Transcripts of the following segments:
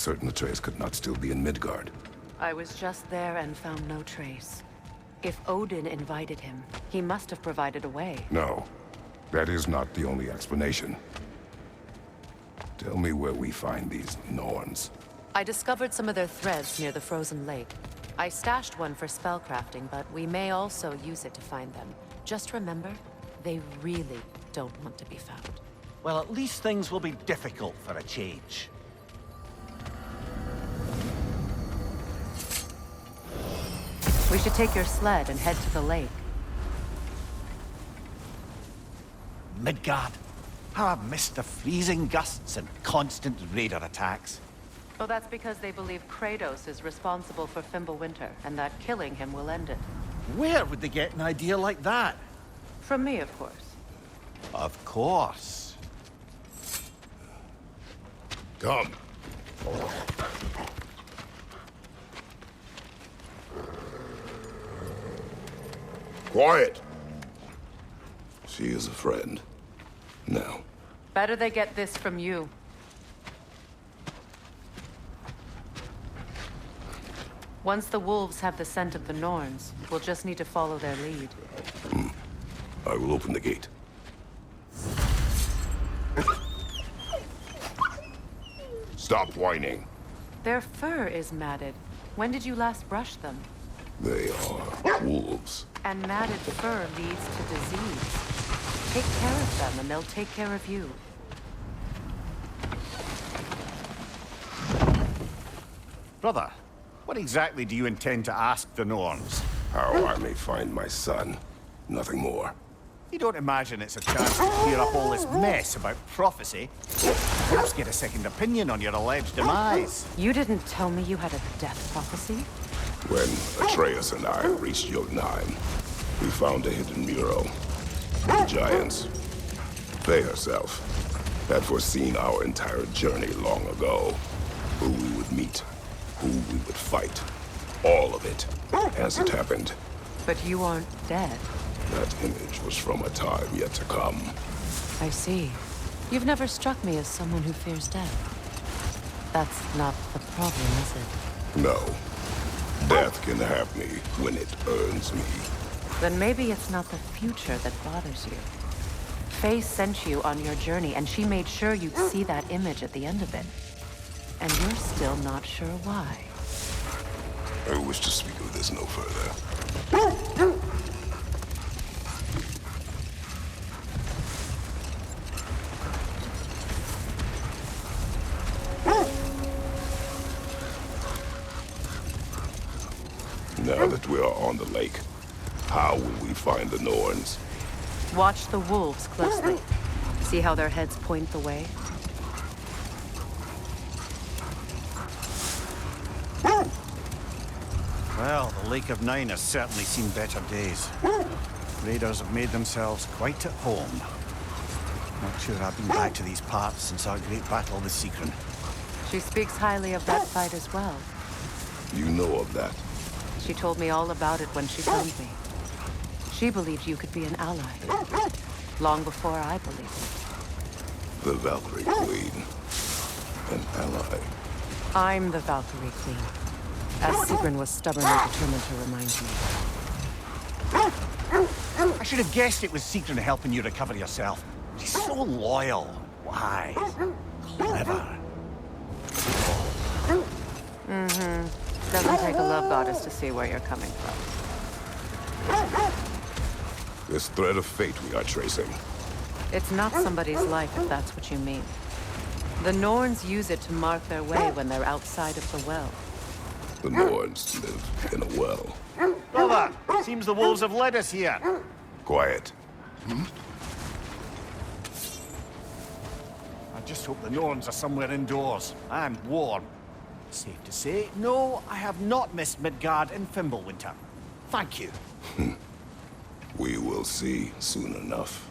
certain Atreus could not still be in Midgard? I was just there and found no trace. If Odin invited him, he must have provided a way. No, that is not the only explanation. Tell me where we find these Norns. I discovered some of their threads near the frozen lake. I stashed one for spellcrafting, but we may also use it to find them. Just remember, they really don't want to be found. Well, at least things will be difficult for a change. We should take your sled and head to the lake. Midgard. How I've missed the freezing gusts and constant raider attacks. Oh, that's because they believe Kratos is responsible for Fimbulwinter, and that killing him will end it. Where would they get an idea like that? From me, of course. Of course. Come. Quiet! She is a friend. Now. Better they get this from you. Once the wolves have the scent of the Norns, we'll just need to follow their lead. I will open the gate. Stop whining. Their fur is matted. When did you last brush them? They are wolves. And matted fur leads to disease. Take care of them, and they'll take care of you. Brother, what exactly do you intend to ask the Norns? How I may find my son. Nothing more. You don't imagine it's a chance to clear up all this mess about prophecy? Perhaps get a second opinion on your alleged demise. You didn't tell me you had a death prophecy? When Atreus and I reached Jotunheim, we found a hidden mural. The giants, they herself, had foreseen our entire journey long ago. Who we would meet, who we would fight. All of it, as it happened. But you aren't dead. That image was from a time yet to come. I see. You've never struck me as someone who fears death. That's not the problem, is it? No. Death can have me when it earns me. Then maybe it's not the future that bothers you. Faye sent you on your journey, and she made sure you'd see that image at the end of it. And you're still not sure why. I wish to speak of this no further. Now that we are on the lake, how will we find the Norns? Watch the wolves closely. See how their heads point the way? Well, the Lake of Nine has certainly seen better days. Raiders have made themselves quite at home. Not sure I've been back to these parts since our great battle with Sigrun. She speaks highly of that fight as well. You know of that? She told me all about it when she found me. She believed you could be an ally. Long before I believed it. The Valkyrie Queen. An ally. I'm the Valkyrie Queen. As Sigrun was stubbornly determined to remind me. I should have guessed it was Sigrun helping you recover yourself. She's so loyal, wise, clever. Doesn't take a love goddess to see where you're coming from. This thread of fate we are tracing. It's not somebody's life, if that's what you mean. The Norns use it to mark their way when they're outside of the well. The Norns live in a well. Brother, seems the wolves have led us here. Quiet. I just hope the Norns are somewhere indoors and warm. Safe to say, no, I have not missed Midgard in Fimbulwinter. Thank you. We will see soon enough.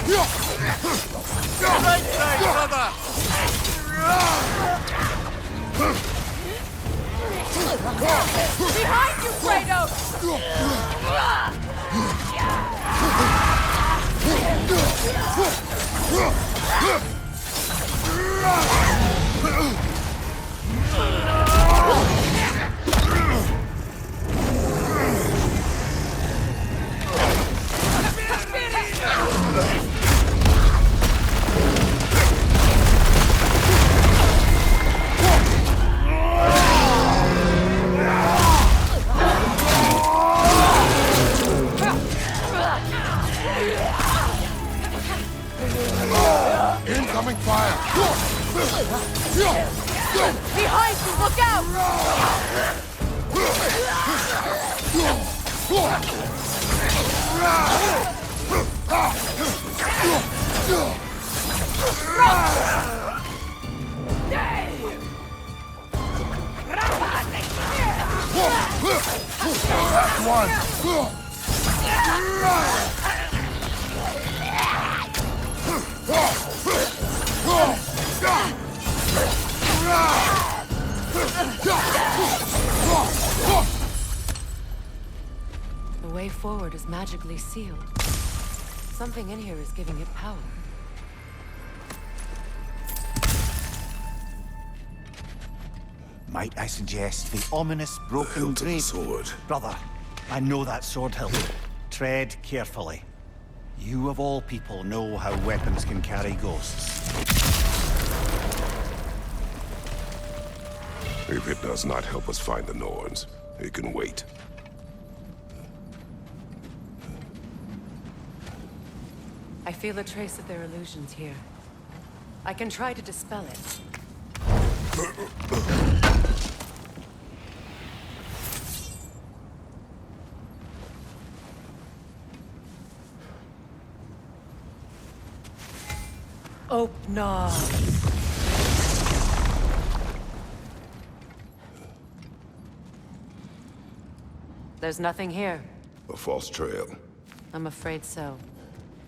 Right side, brother! Behind you, Kratos! Incoming fire! Behind you, look out! The way forward is magically sealed. Something in here is giving it power. Might I suggest the ominous broken Hilt of the grave? sword. Brother, I know that sword hilt. Tread carefully. You of all people know how weapons can carry ghosts. If it does not help us find the Norns, it can wait. I feel a trace of their illusions here. I can try to dispel it. Oh, no. There's nothing here. A false trail. I'm afraid so.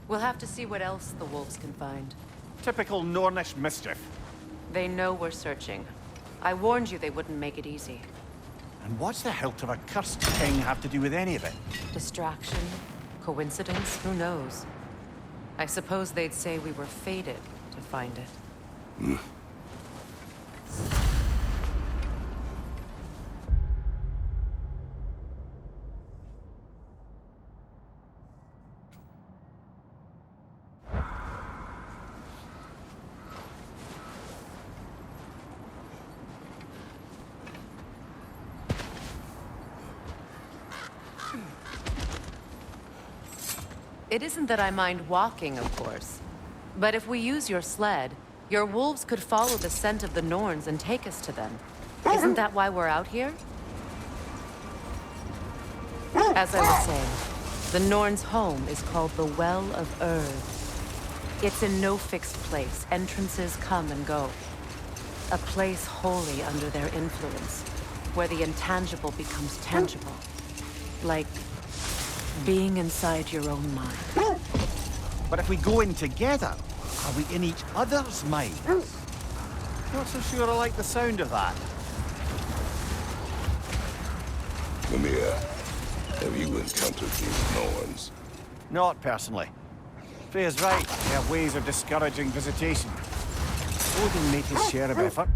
We'll have to see what else the wolves can find. Typical Nornish mischief. They know we're searching. I warned you they wouldn't make it easy. And what's the hilt of a cursed king have to do with any of it? Distraction? Coincidence? Who knows? I suppose they'd say we were fated to find it. It isn't that I mind walking, of course. But if we use your sled, your wolves could follow the scent of the Norns and take us to them. Isn't that why we're out here? As I was saying, the Norns' home is called the Well of Erd. It's in no fixed place. Entrances come and go. A place wholly under their influence, where the intangible becomes tangible. Like being inside your own mind. But if we go in together, are we in each other's minds? Not so sure I like the sound of that. Mimir, have you encountered these Norns? Not personally. Freya's right. Their ways are discouraging visitation. Odin made his share of effort.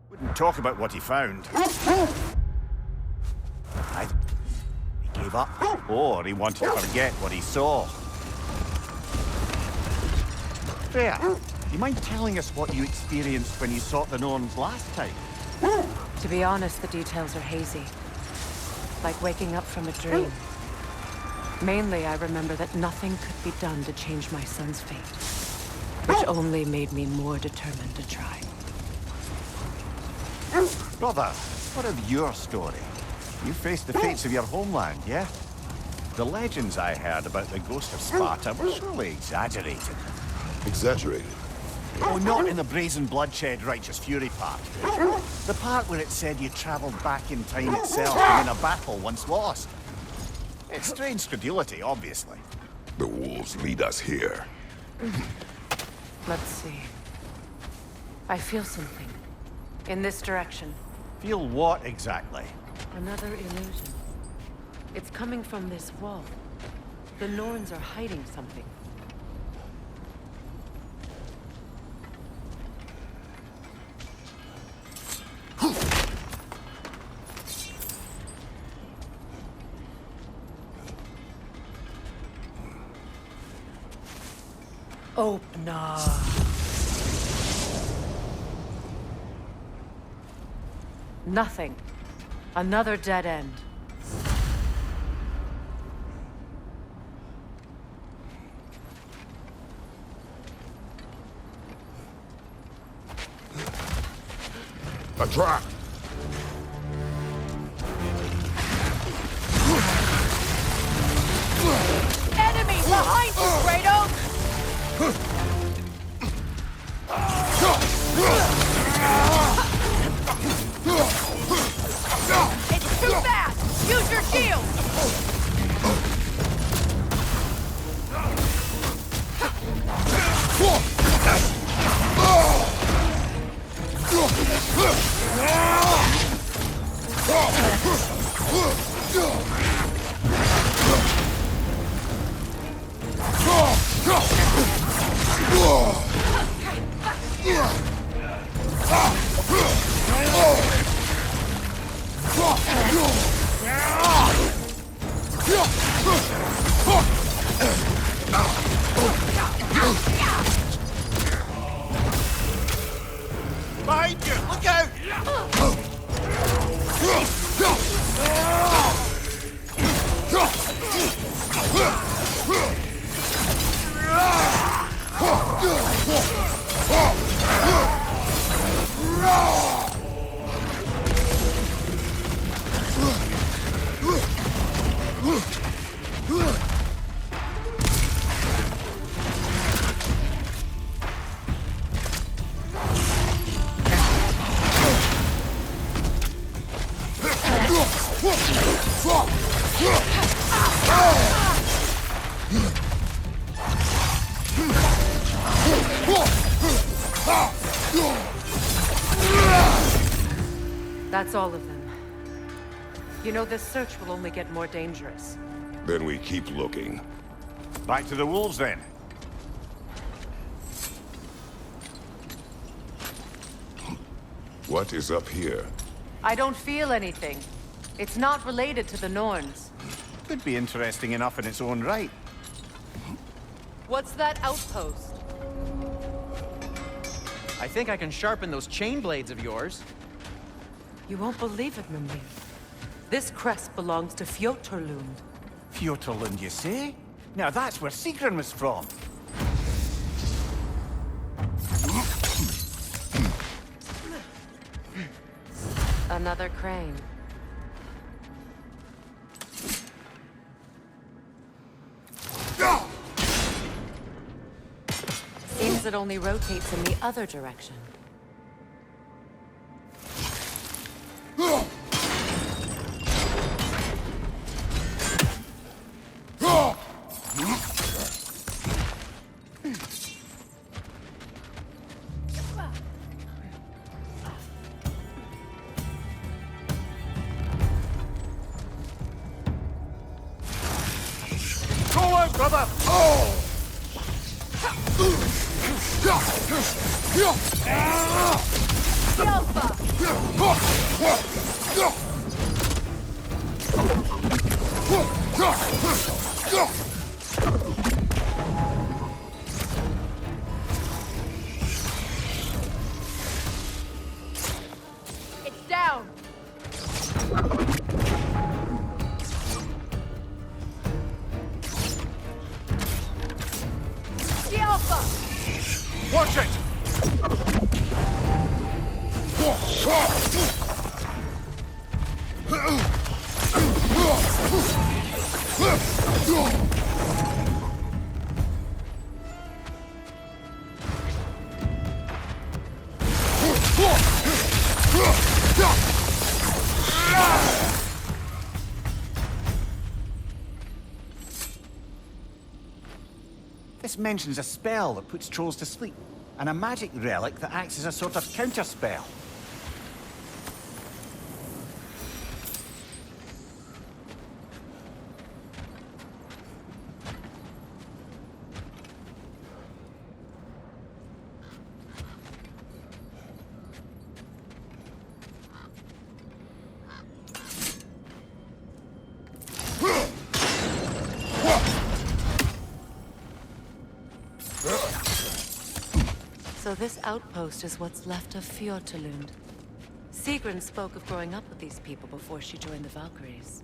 Wouldn't talk about what he found. Either he gave up, or he wanted to forget what he saw. Freya, you mind telling us what you experienced when you sought the Norns last time? To be honest, the details are hazy. Like waking up from a dream. Mainly, I remember that nothing could be done to change my son's fate. Which only made me more determined to try. Brother, what of your story? You faced the fates of your homeland, yeah? The legends I heard about the ghost of Sparta were surely exaggerated. Exaggerated? Oh, not in the brazen bloodshed righteous fury part. The part where it said you travelled back in time itself to win a battle once lost. It's strange credulity, obviously. The wolves lead us here. Let's see. I feel something. In this direction. Feel what exactly? Another illusion. It's coming from this wall. The Norns are hiding something. Opener. Nothing. Another dead end. A trap! Enemy behind you, Kratos! It's too fast! Use your shield! Behind you! Look out! That's all of them. You know, this search will only get more dangerous. Then we keep looking. Back to the wolves, then. What is up here? I don't feel anything. It's not related to the Norns. Could be interesting enough in its own right. What's that outpost? I think I can sharpen those chain blades of yours. You won't believe it, Mimir. This crest belongs to Fjotorlund. Fjotorlund, you say? Now that's where Sigrun was from. Another crane. Seems it only rotates in the other direction. Go out, brother! It's down! The Alpha! Watch it! This mentions a spell that puts trolls to sleep, and a magic relic that acts as a sort of counterspell. So this outpost is what's left of Fjortulund. Sigrun spoke of growing up with these people before she joined the Valkyries.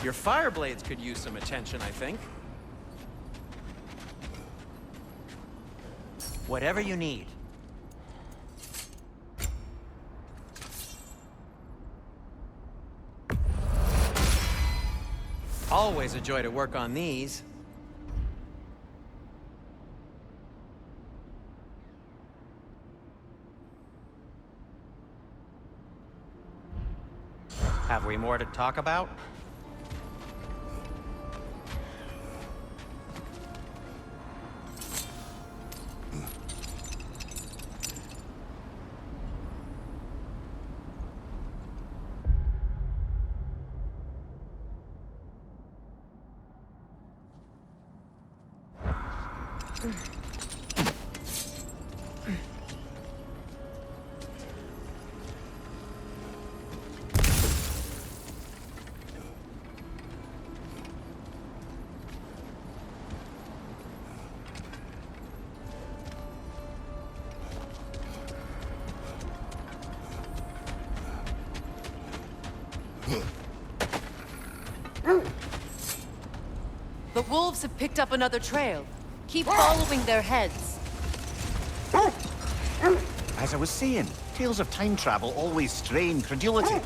Your fire blades could use some attention, I think. Whatever you need. Always a joy to work on these. Have we more to talk about? The wolves have picked up another trail. Keep following their heads. As I was saying, tales of time travel always strain credulity.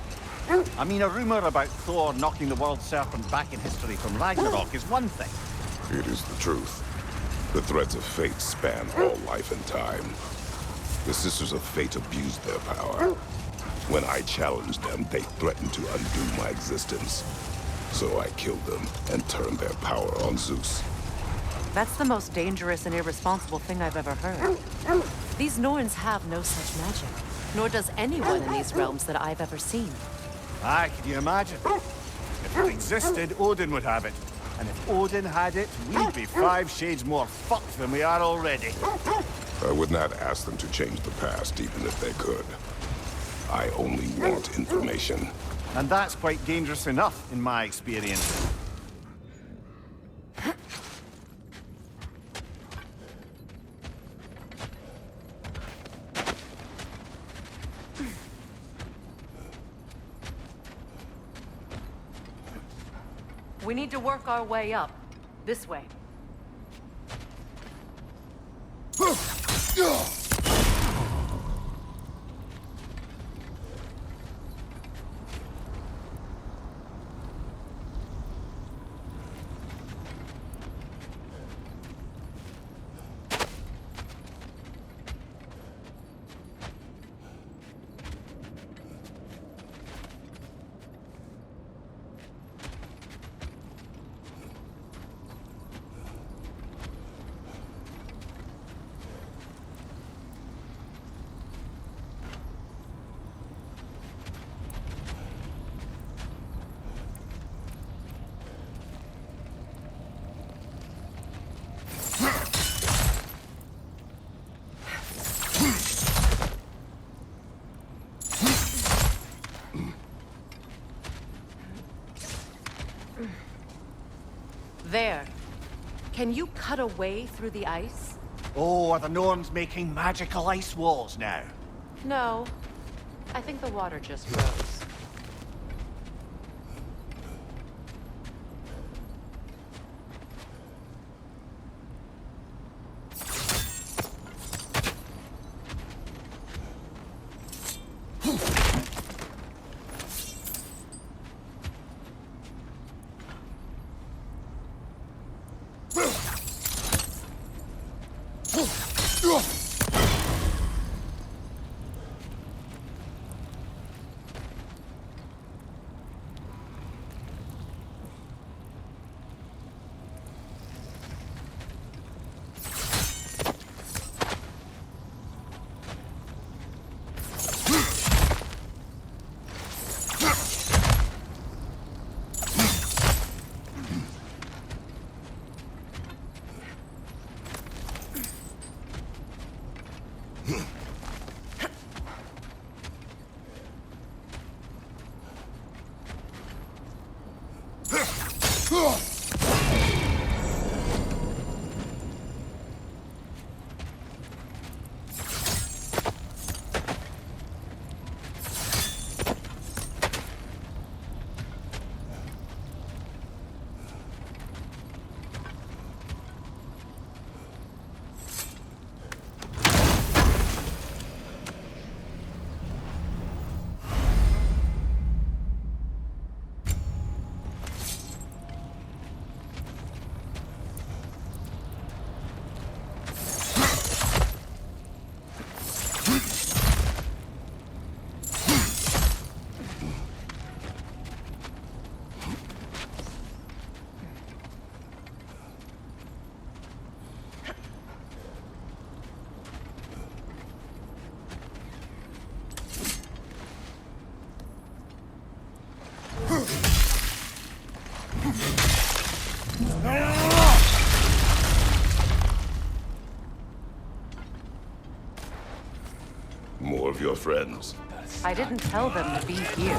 I mean, a rumor about Thor knocking the world serpent back in history from Ragnarok is one thing. It is the truth. The threads of fate span all life and time. The Sisters of Fate abused their power. When I challenged them, they threatened to undo my existence. So I killed them and turned their power on Zeus. That's the most dangerous and irresponsible thing I've ever heard. These Norns have no such magic, nor does anyone in these realms that I've ever seen. Aye, can you imagine? If it existed, Odin would have it. And if Odin had it, we'd be 5 shades more fucked than we are already. I would not ask them to change the past, even if they could. I only want information. And that's quite dangerous enough, in my experience. We need to work our way up. This way. There. Can you cut a way through the ice? Oh, are the Norns making magical ice walls now? No. I think the water just rose. More of your friends. I didn't tell them to be here.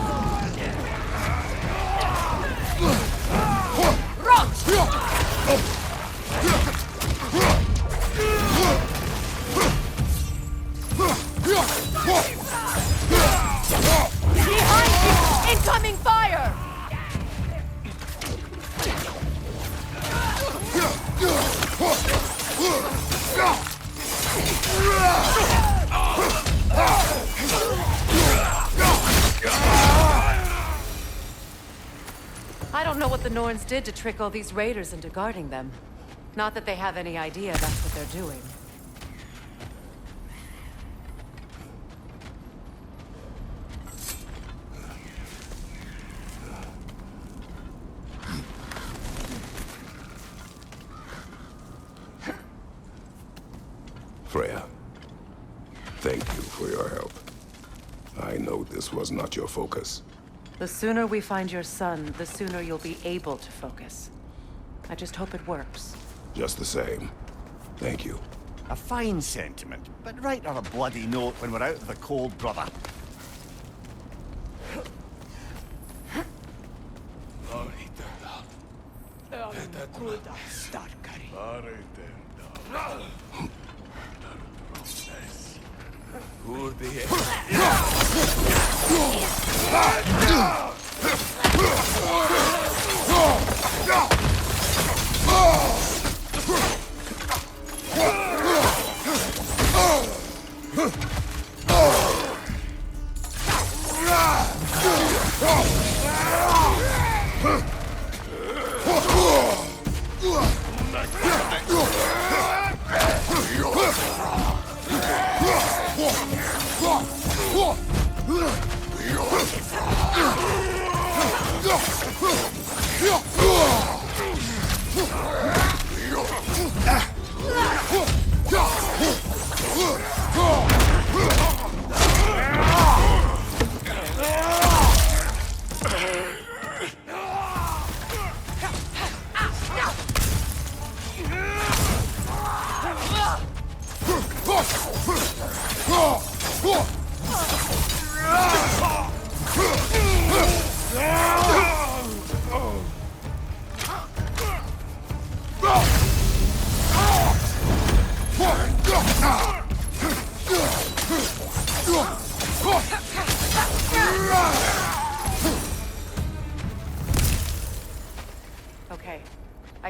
Behind you! Incoming fire! I don't know what the Norns did to trick all these raiders into guarding them. Not that they have any idea that's what they're doing. Freya, thank you for your help. I know this was not your focus. The sooner we find your son, the sooner you'll be able to focus. I just hope it works. Just the same, thank you. A fine sentiment, but write her a bloody note when we're out of the cold, brother.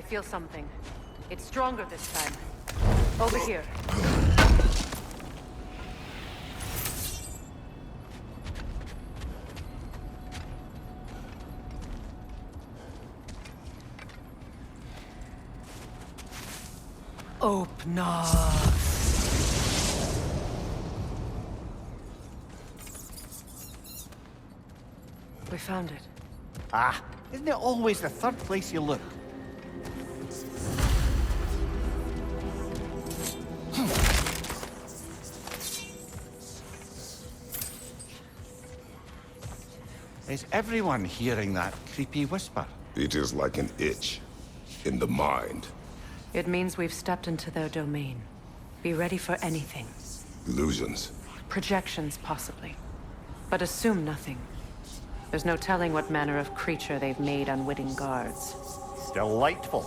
feel something. It's stronger this time. Over here. Open up. We found it. Ah, isn't it always the third place you look? Is everyone hearing that creepy whisper? It is like an itch in the mind. It means we've stepped into their domain. Be ready for anything. Illusions. Projections, possibly. But assume nothing. There's no telling what manner of creature they've made unwitting guards. Delightful.